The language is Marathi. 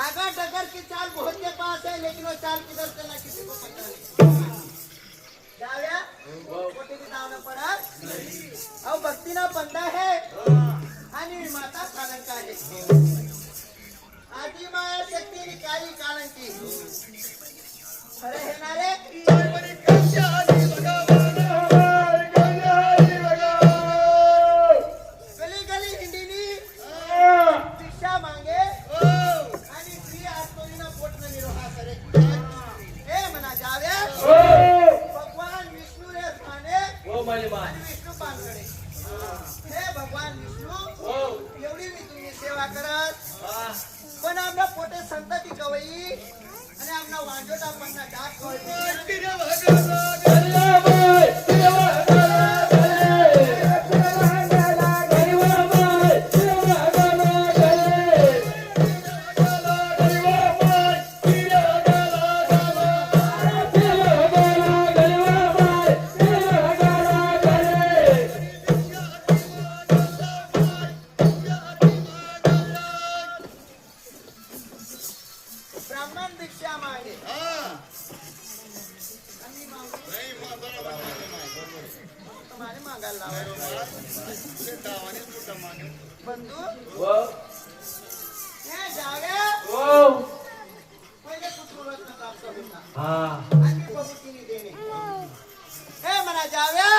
आगा डगर की चाल बहुत के पास है, लेकिन वो चाल किधर चला किसी को पता नहीं। जाव्या कोटी भी दावना पड़ा और भक्ति ना बंदा है आणि माता कालंका आहे। आदि माया शक्ती निकाली कालंकी अरे हे ना रे गली गली हिंडीनी भिक्षा मांगे आणि प्रिय आत्मनीना पोटनं निरोहा करे। हे म्हणा जाव्या भगवान विष्णू रे थाने आणि विष्णू पानकडे। हे भगवान विष्णू एवढी मी तुम्ही सेवा करत पण आमना पोटे संतती कवई आणि आमना वांजोटा पन्ना डाक ब्राह्मण भिक्षा मागे तुम्हारे मागायला बंधू हे जाव्या पहिले कुठूनच नका आणि प्रभूतीने देणे हे म्हणा जाव्या